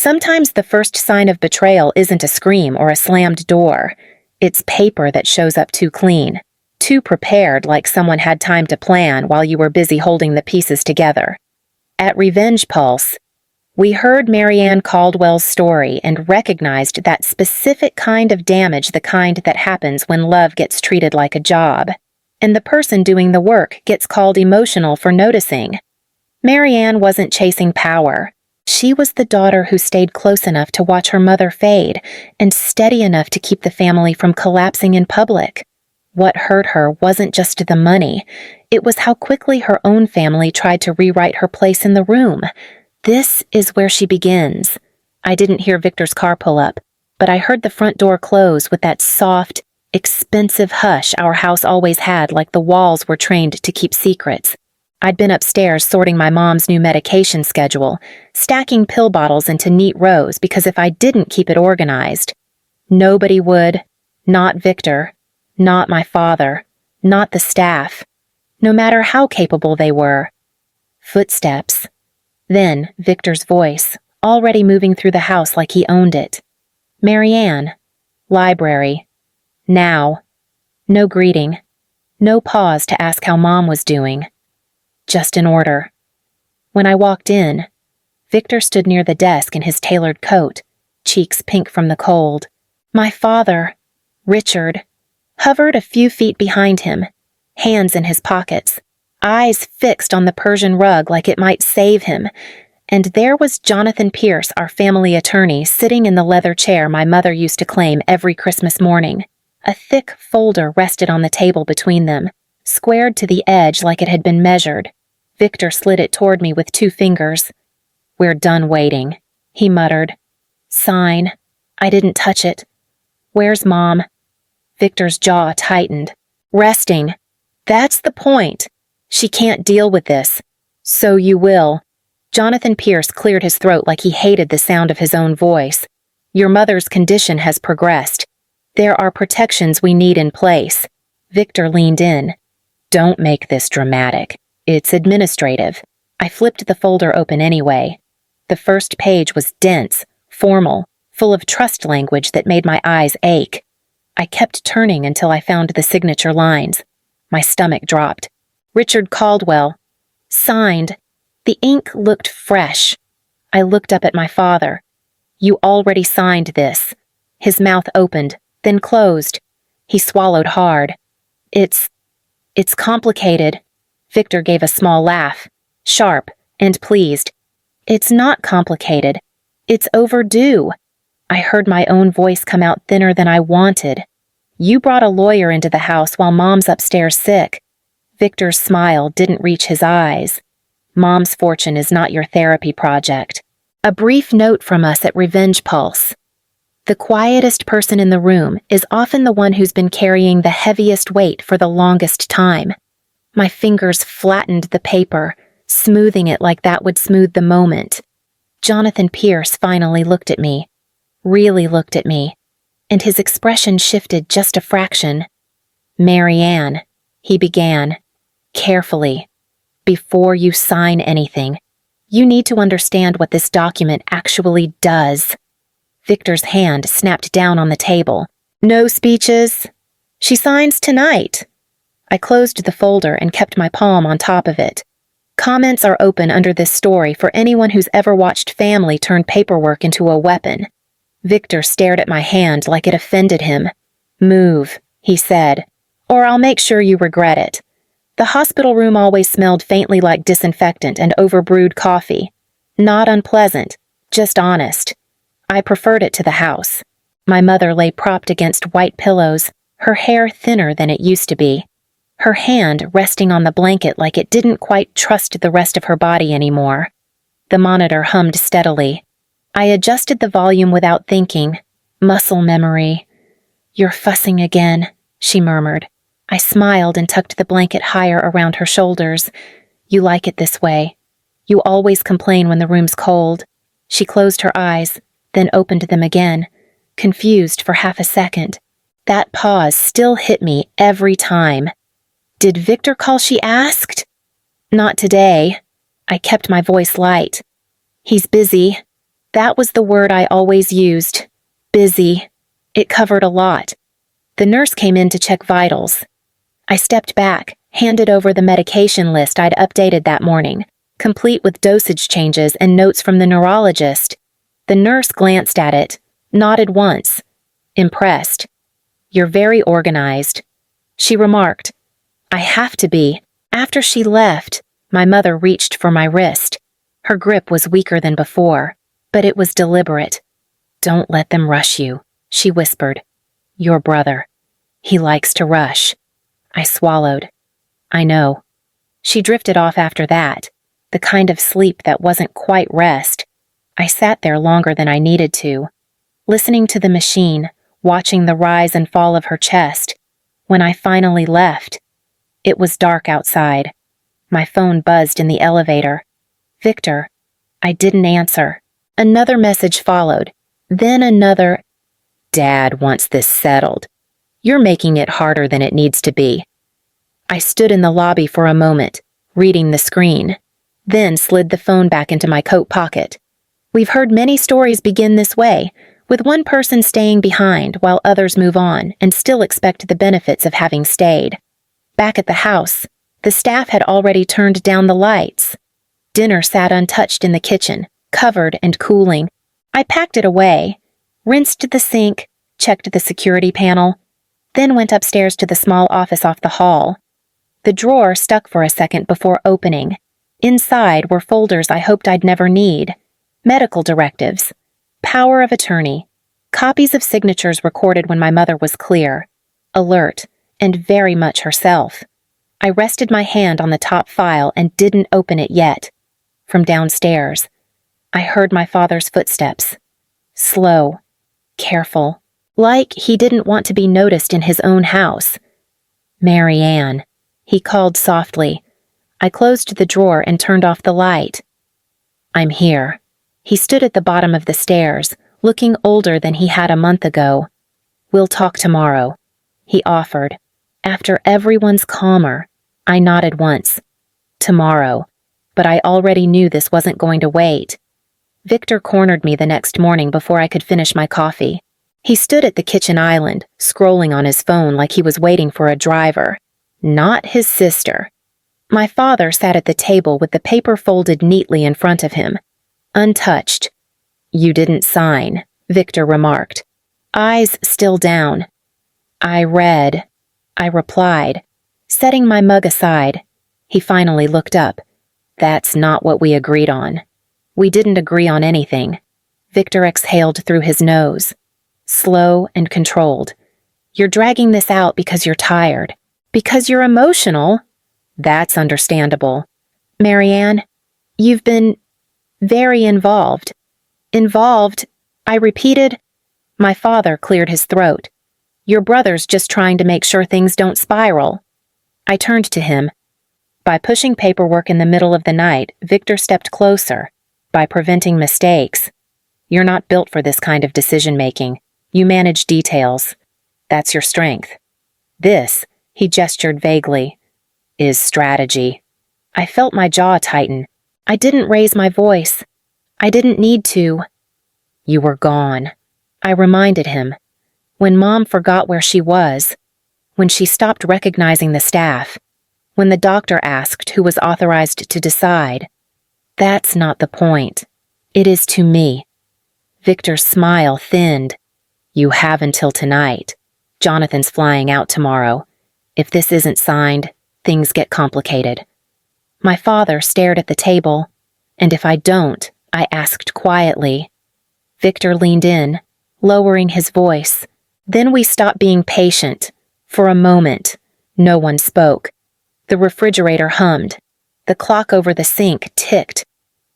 Sometimes the first sign of betrayal isn't a scream or a slammed door. It's paper that shows up too clean, too prepared, like someone had time to plan while you were busy holding the pieces together. At Revenge Pulse, we heard Marianne Caldwell's story and recognized that specific kind of damage, the kind that happens when love gets treated like a job, and the person doing the work gets called emotional for noticing. Marianne wasn't chasing power. She was the daughter who stayed close enough to watch her mother fade and steady enough to keep the family from collapsing in public. What hurt her wasn't just the money. It was how quickly her own family tried to rewrite her place in the room. This is where she begins. I didn't hear Victor's car pull up, but I heard the front door close with that soft, expensive hush our house always had, like the walls were trained to keep secrets. I'd been upstairs sorting my mom's new medication schedule, stacking pill bottles into neat rows because if I didn't keep it organized, nobody would. Not Victor, not my father, not the staff, no matter how capable they were. Footsteps. Then Victor's voice, already moving through the house like he owned it. Marianne. Library. Now. No greeting. No pause to ask how Mom was doing. Just an order. When I walked in, Victor stood near the desk in his tailored coat, cheeks pink from the cold. My father, Richard, hovered a few feet behind him, hands in his pockets, eyes fixed on the Persian rug like it might save him, and there was Jonathan Pierce, our family attorney, sitting in the leather chair my mother used to claim every Christmas morning. A thick folder rested on the table between them, squared to the edge like it had been measured. Victor slid it toward me with 2 fingers. "We're done waiting," he muttered. "Sign." I didn't touch it. "Where's Mom?" Victor's jaw tightened. "Resting. That's the point. She can't deal with this. So you will." Jonathan Pierce cleared his throat like he hated the sound of his own voice. "Your mother's condition has progressed. There are protections we need in place." Victor leaned in. "Don't make this dramatic. It's administrative." I flipped the folder open anyway. The first page was dense, formal, full of trust language that made my eyes ache. I kept turning until I found the signature lines. My stomach dropped. Richard Caldwell. Signed. The ink looked fresh. I looked up at my father. "You already signed this." His mouth opened, then closed. He swallowed hard. It's complicated." Victor gave a small laugh, sharp and pleased. "It's not complicated. It's overdue." I heard my own voice come out thinner than I wanted. "You brought a lawyer into the house while Mom's upstairs sick." Victor's smile didn't reach his eyes. "Mom's fortune is not your therapy project." A brief note from us at Revenge Pulse. The quietest person in the room is often the one who's been carrying the heaviest weight for the longest time. My fingers flattened the paper, smoothing it like that would smooth the moment. Jonathan Pierce finally looked at me, really looked at me, and his expression shifted just a fraction. "Marianne," he began, carefully, "before you sign anything, you need to understand what this document actually does." Victor's hand snapped down on the table. "No speeches. She signs tonight." I closed the folder and kept my palm on top of it. Comments are open under this story for anyone who's ever watched family turn paperwork into a weapon. Victor stared at my hand like it offended him. "Move," he said, "or I'll make sure you regret it." The hospital room always smelled faintly like disinfectant and overbrewed coffee. Not unpleasant, just honest. I preferred it to the house. My mother lay propped against white pillows, her hair thinner than it used to be, her hand resting on the blanket like it didn't quite trust the rest of her body anymore. The monitor hummed steadily. I adjusted the volume without thinking. Muscle memory. "You're fussing again," she murmured. I smiled and tucked the blanket higher around her shoulders. "You like it this way. You always complain when the room's cold." She closed her eyes, then opened them again, confused for half a second. That pause still hit me every time. Did Victor call she asked? Not today. I kept my voice light. He's busy. That was the word I always used. Busy. It covered a lot. The nurse came in to check vitals. I stepped back, handed over the medication list I'd updated that morning, complete with dosage changes and notes from the neurologist. The nurse glanced at it, nodded once. Impressed. "You're very organized," she remarked. "I have to be." After she left, my mother reached for my wrist. Her grip was weaker than before, but it was deliberate. "Don't let them rush you," she whispered. "Your brother. He likes to rush." I swallowed. "I know." She drifted off after that, the kind of sleep that wasn't quite rest. I sat there longer than I needed to, listening to the machine, watching the rise and fall of her chest. When I finally left, it was dark outside. My phone buzzed in the elevator. "Victor." I didn't answer. Another message followed, then another. "Dad wants this settled. You're making it harder than it needs to be." I stood in the lobby for a moment, reading the screen, then slid the phone back into my coat pocket. We've heard many stories begin this way, with one person staying behind while others move on and still expect the benefits of having stayed. Back at the house, the staff had already turned down the lights. Dinner sat untouched in the kitchen, covered and cooling. I packed it away, rinsed the sink, checked the security panel, then went upstairs to the small office off the hall. The drawer stuck for a second before opening. Inside were folders I hoped I'd never need. Medical directives, power of attorney, copies of signatures recorded when my mother was clear, alert, and very much herself. I rested my hand on the top file and didn't open it yet. From downstairs, I heard my father's footsteps. Slow, careful, like he didn't want to be noticed in his own house. "Marianne," he called softly. I closed the drawer and turned off the light. "I'm here." He stood at the bottom of the stairs, looking older than he had a month ago. "We'll talk tomorrow," he offered. After everyone's calmer, I nodded once. Tomorrow, but I already knew this wasn't going to wait. Victor cornered me the next morning before I could finish my coffee. He stood at the kitchen island, scrolling on his phone like he was waiting for a driver. Not his sister. My father sat at the table with the paper folded neatly in front of him. Untouched. "You didn't sign," Victor remarked. Eyes still down. "I read," I replied, setting my mug aside. He finally looked up. "That's not what we agreed on." "We didn't agree on anything." Victor exhaled through his nose. Slow and controlled. "You're dragging this out because you're tired. Because you're emotional." "That's understandable." "Marianne, you've been very involved." "Involved?" I repeated. My father cleared his throat. "Your brother's just trying to make sure things don't spiral." I turned to him. By pushing paperwork in the middle of the night, Victor stepped closer. By preventing mistakes. "You're not built for this kind of decision-making. You manage details. That's your strength. This," he gestured vaguely, "is strategy." I felt my jaw tighten. I didn't raise my voice. I didn't need to. "You were gone," I reminded him. When Mom forgot where she was. When she stopped recognizing the staff. When the doctor asked who was authorized to decide. "That's not the point. It is to me." Victor's smile thinned. "You have until tonight. Jonathan's flying out tomorrow. If this isn't signed, things get complicated." My father stared at the table. "And if I don't?" I asked quietly. Victor leaned in, lowering his voice. Then we stopped being patient. For a moment, no one spoke. The refrigerator hummed. The clock over the sink ticked.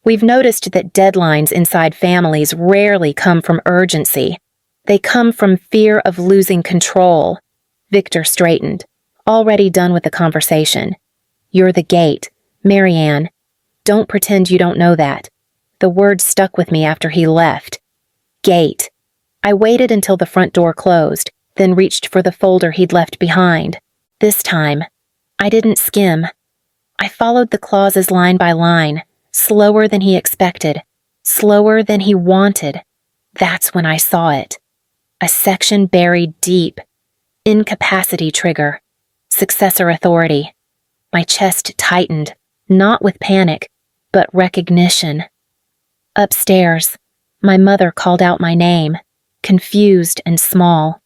We've noticed that deadlines inside families rarely come from urgency. They come from fear of losing control. Victor straightened, already done with the conversation. "You're the gate, Marianne. Don't pretend you don't know that." The word stuck with me after he left. Gate. I waited until the front door closed, then reached for the folder he'd left behind. This time, I didn't skim. I followed the clauses line by line, slower than he expected. slower than he wanted. That's when I saw it. A section buried deep. Incapacity trigger. Successor authority. My chest tightened, not with panic, but recognition. Upstairs, my mother called out my name, confused and small.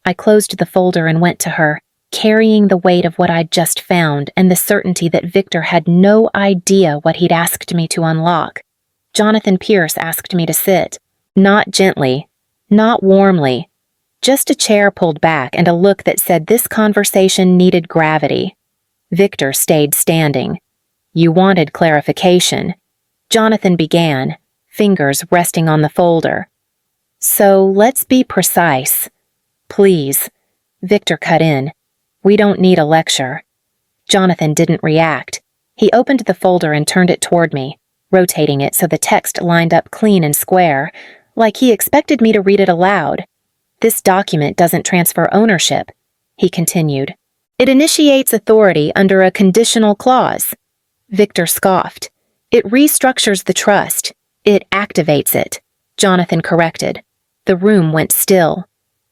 I closed the folder and went to her, carrying the weight of what I'd just found and the certainty that Victor had no idea what he'd asked me to unlock. Jonathan Pierce asked me to sit, not gently, not warmly, just a chair pulled back and a look that said this conversation needed gravity. Victor stayed standing. You wanted clarification. Jonathan began, fingers resting on the folder. So let's be precise. Please. Victor cut in. We don't need a lecture. Jonathan didn't react. He opened the folder and turned it toward me, rotating it so the text lined up clean and square, like he expected me to read it aloud. This document doesn't transfer ownership, he continued. It initiates authority under a conditional clause. Victor scoffed. It restructures the trust. It activates it. Jonathan corrected. The room went still.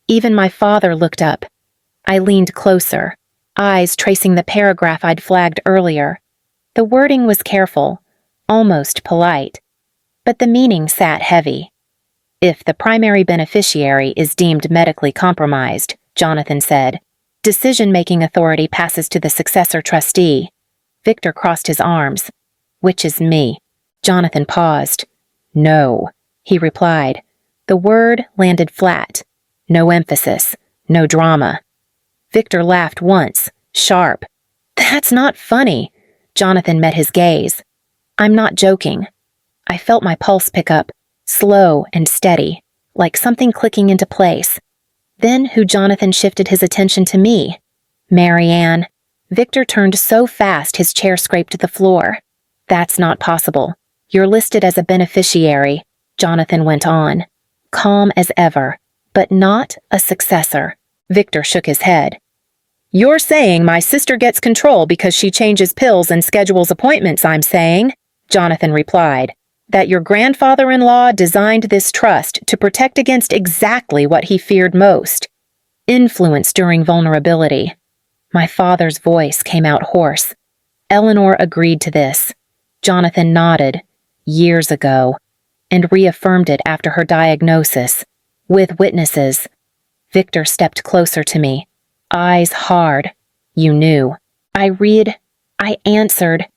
Even my father looked up. I leaned closer, eyes tracing the paragraph I'd flagged earlier. The wording was careful, almost polite, but the meaning sat heavy. If the primary beneficiary is deemed medically compromised, Jonathan said, decision-making authority passes to the successor trustee. Victor crossed his arms. Which is me. Jonathan paused. No, he replied. The word landed flat. No emphasis, no drama. Victor laughed once, sharp. That's not funny. Jonathan met his gaze. I'm not joking. I felt my pulse pick up, slow and steady, like something clicking into place. Then Jonathan shifted his attention to me. Marianne. Victor turned so fast his chair scraped the floor. That's not possible. You're listed as a beneficiary, Jonathan went on, calm as ever, but not a successor. Victor shook his head. You're saying my sister gets control because she changes pills and schedules appointments, I'm saying, Jonathan replied, that your grandfather-in-law designed this trust to protect against exactly what he feared most. Influence during vulnerability. My father's voice came out hoarse. Eleanor agreed to this. Jonathan nodded, years ago, and reaffirmed it after her diagnosis, with witnesses. Victor stepped closer to me, eyes hard. You knew. I answered.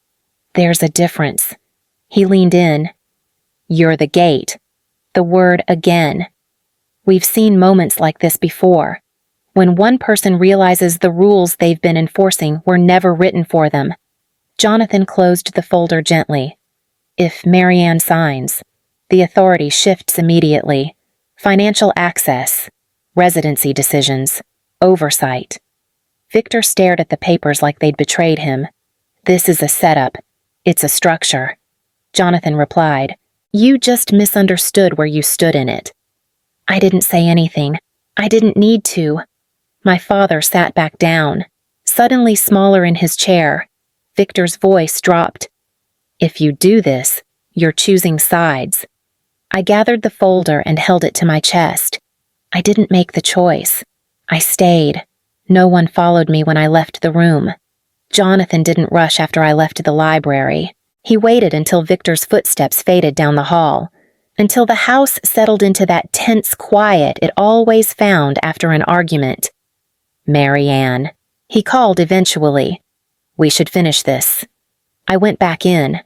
There's a difference. He leaned in. You're the gate. The word again. We've seen moments like this before, when one person realizes the rules they've been enforcing were never written for them. Jonathan closed the folder gently. If Marianne signs, the authority shifts immediately. Financial access, residency decisions, oversight. Victor stared at the papers like they'd betrayed him. This is a setup. It's a structure. Jonathan replied, You just misunderstood where you stood in it. I didn't say anything. I didn't need to. My father sat back down, suddenly smaller in his chair. Victor's voice dropped. If you do this, you're choosing sides. I gathered the folder and held it to my chest. I didn't make the choice. I stayed. No one followed me when I left the room. Jonathan didn't rush after I left the library. He waited until Victor's footsteps faded down the hall, until the house settled into that tense quiet it always found after an argument. Marianne, he called eventually. We should finish this. I went back in.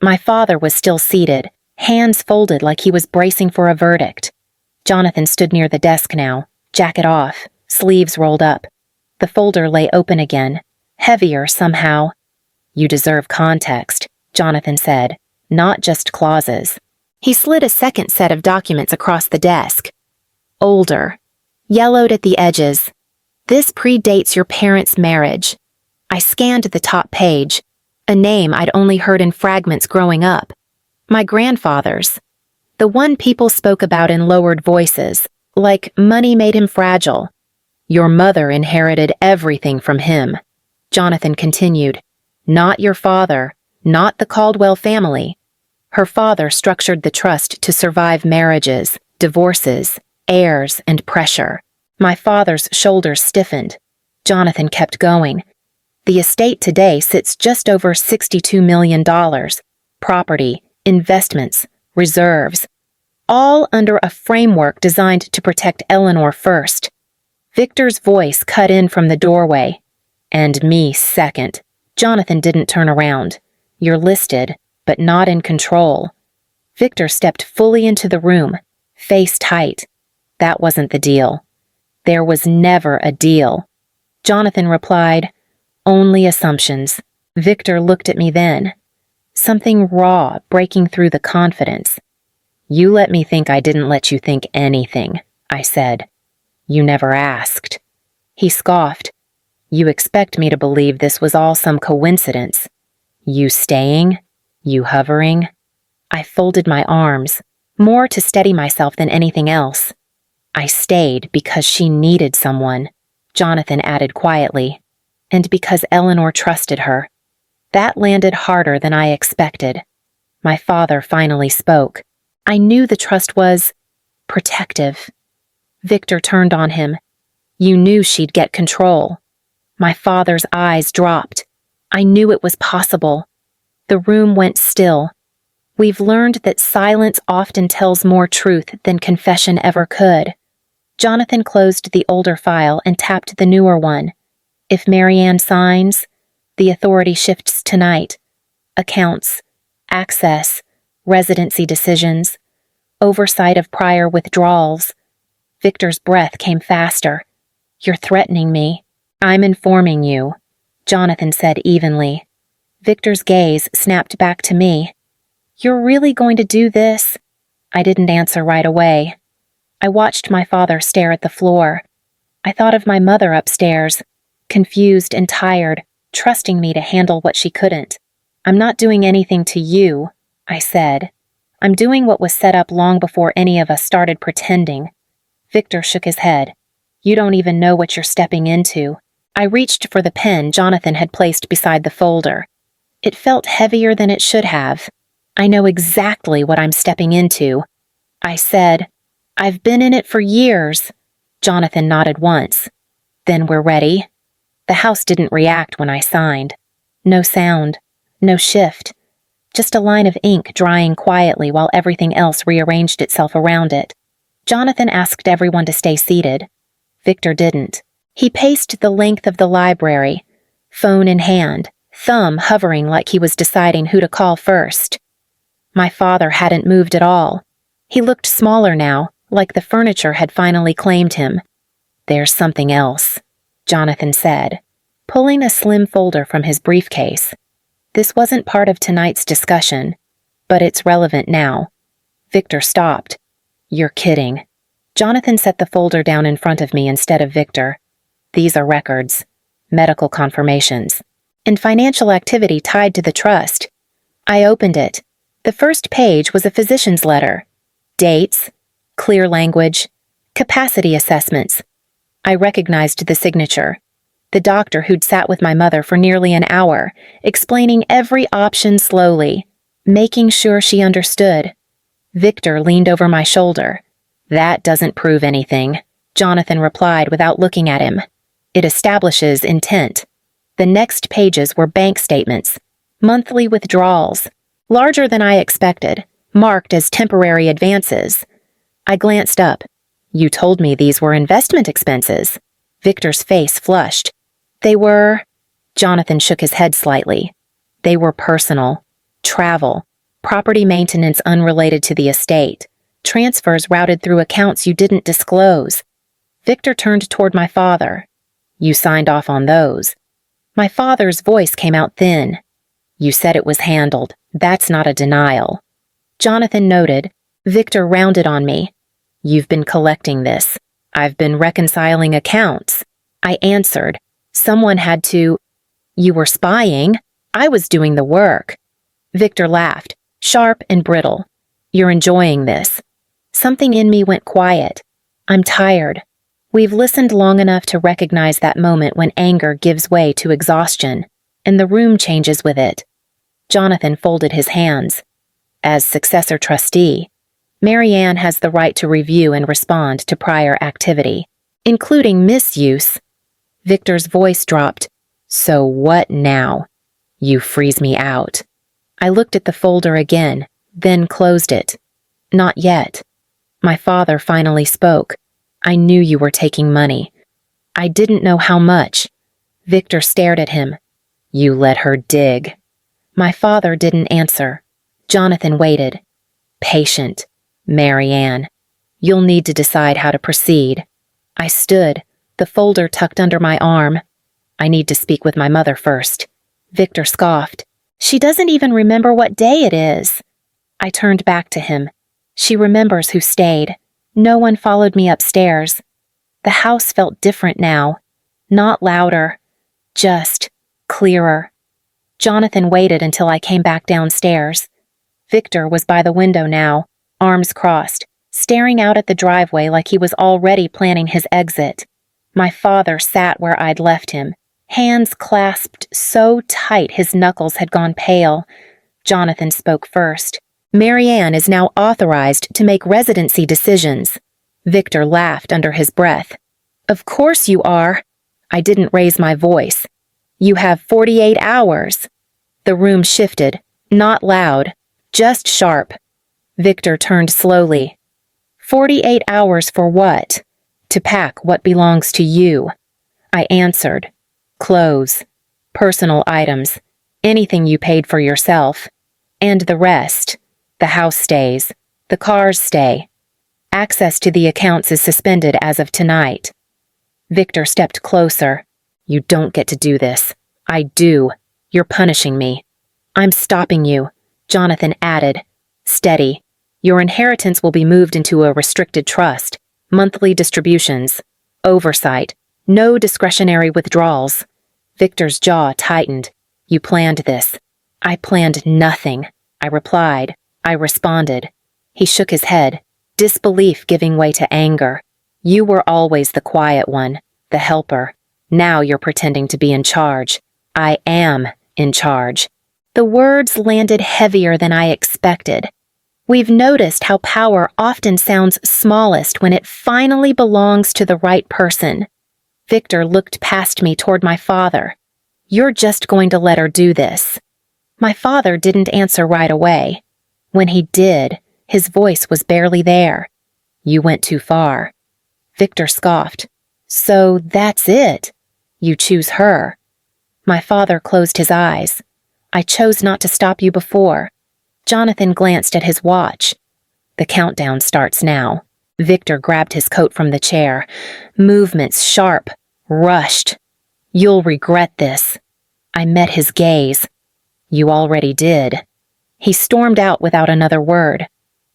My father was still seated, hands folded like he was bracing for a verdict. Jonathan stood near the desk now, jacket off, sleeves rolled up. The folder lay open again, heavier somehow. You deserve context, Jonathan said, not just clauses. He slid a second set of documents across the desk. Older, yellowed at the edges. This predates your parents' marriage. I scanned the top page, a name I'd only heard in fragments growing up. My grandfather's. The one people spoke about in lowered voices, like money made him fragile. Your mother inherited everything from him. Jonathan continued. Not your father, not the Caldwell family. Her father structured the trust to survive marriages, divorces, heirs, and pressure. My father's shoulders stiffened. Jonathan kept going. The estate today sits just over $62 million. Property, investments, reserves, all under a framework designed to protect Eleanor first. Victor's voice cut in from the doorway. And me second. Jonathan didn't turn around. You're listed, but not in control. Victor stepped fully into the room, face tight. That wasn't the deal. There was never a deal. Jonathan replied, only assumptions. Victor looked at me then. Something raw breaking through the confidence. You let me think I didn't let you think anything, I said. You never asked. He scoffed. You expect me to believe this was all some coincidence. You staying? You hovering? I folded my arms, more to steady myself than anything else. I stayed because she needed someone, Jonathan added quietly, and because Eleanor trusted her. That landed harder than I expected. My father finally spoke. I knew the trust was protective. Victor turned on him. You knew she'd get control. My father's eyes dropped. I knew it was possible. The room went still. We've learned that silence often tells more truth than confession ever could. Jonathan closed the older file and tapped the newer one. If Marianne signs, the authority shifts tonight. Accounts, access, residency decisions, oversight of prior withdrawals. Victor's breath came faster. You're threatening me. I'm informing you, Jonathan said evenly. Victor's gaze snapped back to me. You're really going to do this? I didn't answer right away. I watched my father stare at the floor. I thought of my mother upstairs, confused and tired, trusting me to handle what she couldn't. I'm not doing anything to you, I said. I'm doing what was set up long before any of us started pretending. Victor shook his head. You don't even know what you're stepping into. I reached for the pen Jonathan had placed beside the folder. It felt heavier than it should have. I know exactly what I'm stepping into. I said, I've been in it for years. Jonathan nodded once. Then we're ready. The house didn't react when I signed. No sound, no shift. Just a line of ink drying quietly while everything else rearranged itself around it. Jonathan asked everyone to stay seated. Victor didn't. He paced the length of the library, phone in hand, thumb hovering like he was deciding who to call first. My father hadn't moved at all. He looked smaller now, like the furniture had finally claimed him. There's something else, Jonathan said, pulling a slim folder from his briefcase. This wasn't part of tonight's discussion, but it's relevant now. Victor stopped. You're kidding. Jonathan set the folder down in front of me instead of Victor. These are records, medical confirmations, and financial activity tied to the trust. I opened it. The first page was a physician's letter. Dates, clear language, capacity assessments. I recognized the signature. The doctor who'd sat with my mother for nearly an hour, explaining every option slowly, making sure she understood. Victor leaned over my shoulder. That doesn't prove anything, Jonathan replied without looking at him. It establishes intent. The next pages were bank statements, monthly withdrawals, larger than I expected, marked as temporary advances. I glanced up. You told me these were investment expenses. Victor's face flushed. They were... Jonathan shook his head slightly. They were personal. Travel. Property maintenance unrelated to the estate. Transfers routed through accounts you didn't disclose. Victor turned toward my father. You signed off on those. My father's voice came out thin. You said it was handled. That's not a denial. Jonathan noted. Victor rounded on me. You've been collecting this. I've been reconciling accounts. I answered. Someone had to. You were spying. I was doing the work. Victor laughed, sharp and brittle. You're enjoying this. Something in me went quiet. I'm tired. We've listened long enough to recognize that moment when anger gives way to exhaustion, and the room changes with it. Jonathan folded his hands. as successor trustee, Marianne has the right to review and respond to prior activity, including misuse. Victor's voice dropped. So what now? You freeze me out. I looked at the folder again, then closed it. Not yet. My father finally spoke. I knew you were taking money. I didn't know how much. Victor stared at him. You let her dig. My father didn't answer. Jonathan waited. Patient. Marianne. You'll need to decide how to proceed. I stood, the folder tucked under my arm. I need to speak with my mother first. Victor scoffed. She doesn't even remember what day it is. I turned back to him. She remembers who stayed. No one followed me upstairs. The house felt different now. Not louder. Just clearer. Jonathan waited until I came back downstairs. Victor was by the window now, arms crossed, staring out at the driveway like he was already planning his exit. My father sat where I'd left him, hands clasped so tight his knuckles had gone pale. Jonathan spoke first. Marianne is now authorized to make residency decisions. Victor laughed under his breath. Of course you are. I didn't raise my voice. You have 48 hours. The room shifted, not loud, just sharp. Victor turned slowly. 48 hours for what? To pack what belongs to you. I answered. Clothes, personal items, anything you paid for yourself. And the rest. The house stays. The cars stay. Access to the accounts is suspended as of tonight. Victor stepped closer. You don't get to do this. I do. You're punishing me. I'm stopping you, Jonathan added. Steady. Your inheritance will be moved into a restricted trust. Monthly distributions. Oversight. No discretionary withdrawals. Victor's jaw tightened. You planned this. I planned nothing, I replied. I responded. He shook his head, disbelief giving way to anger. You were always the quiet one, the helper. Now you're pretending to be in charge. I am in charge. The words landed heavier than I expected. We've noticed how power often sounds smallest when it finally belongs to the right person. Victor looked past me toward my father. You're just going to let her do this. My father didn't answer right away. When he did, his voice was barely there. You went too far. Victor scoffed. So that's it. You choose her. My father closed his eyes. I chose not to stop you before. Jonathan glanced at his watch. The countdown starts now. Victor grabbed his coat from the chair. Movements sharp, rushed. You'll regret this. I met his gaze. You already did. He stormed out without another word.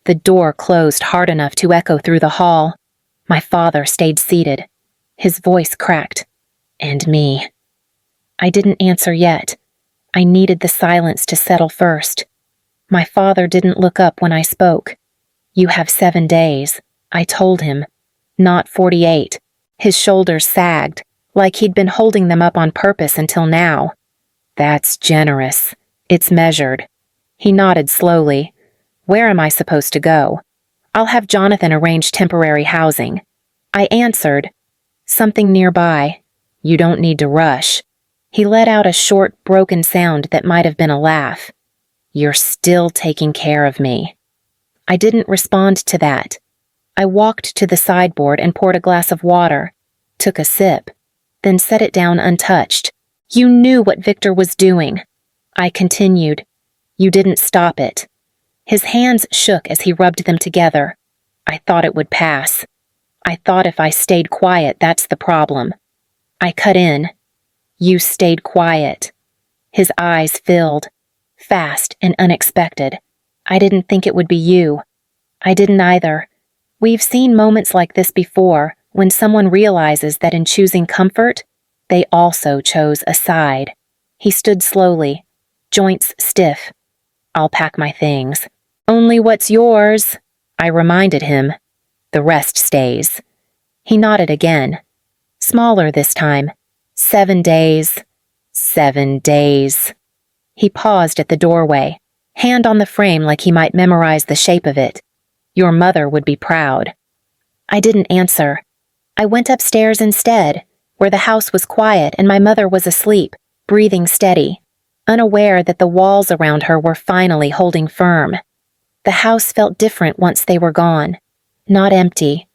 The door closed hard enough to echo through the hall. My father stayed seated. His voice cracked. And me. I didn't answer yet. I needed the silence to settle first. My father didn't look up when I spoke. You have 7 days, I told him. Not 48. His shoulders sagged, like he'd been holding them up on purpose until now. That's generous. It's measured. He nodded slowly. Where am I supposed to go? I'll have Jonathan arrange temporary housing. I answered. Something nearby. You don't need to rush. He let out a short, broken sound that might have been a laugh. You're still taking care of me. I didn't respond to that. I walked to the sideboard and poured a glass of water, took a sip, then set it down untouched. You knew what Victor was doing. I continued. You didn't stop it. His hands shook as he rubbed them together. I thought it would pass. I thought if I stayed quiet, that's the problem. I cut in. You stayed quiet. His eyes filled. Fast and unexpected. I didn't think it would be you. I didn't either. We've seen moments like this before, when someone realizes that in choosing comfort, they also chose a side. He stood slowly, joints stiff. I'll pack my things. Only what's yours, I reminded him. The rest stays. He nodded again. Smaller this time. 7 days. 7 days. He paused at the doorway. hand on the frame like he might memorize the shape of it. Your mother would be proud. I didn't answer. I went upstairs instead, where the house was quiet and my mother was asleep, breathing steady, unaware that the walls around her were finally holding firm. The house felt different once they were gone. Not empty,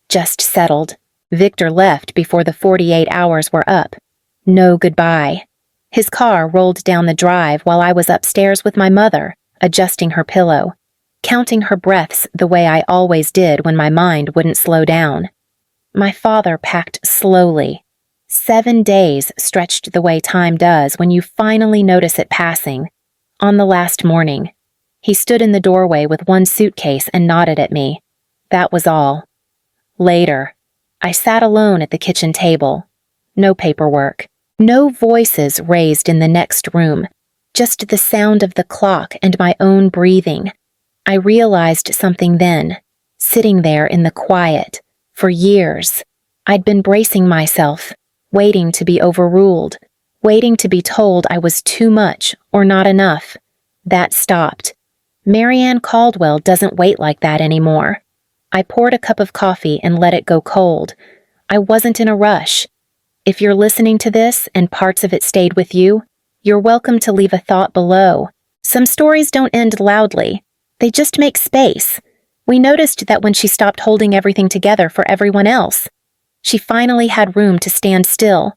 just settled. Victor left before the 48 hours were up. No goodbye. His car rolled down the drive while I was upstairs with my mother, adjusting her pillow, counting her breaths the way I always did when my mind wouldn't slow down. My father packed slowly. 7 days stretched the way time does when you finally notice it passing. On the last morning, he stood in the doorway with one suitcase and nodded at me. That was all. Later, I sat alone at the kitchen table. No paperwork. No voices raised in the next room. Just the sound of the clock and my own breathing. I realized something then, sitting there in the quiet. For years, I'd been bracing myself, waiting to be overruled, waiting to be told I was too much or not enough. That stopped. Marianne Caldwell doesn't wait like that anymore. I poured a cup of coffee and let it go cold. I wasn't in a rush. If you're listening to this and parts of it stayed with you, you're welcome to leave a thought below. Some stories don't end loudly. They just make space. We noticed that when she stopped holding everything together for everyone else. She finally had room to stand still,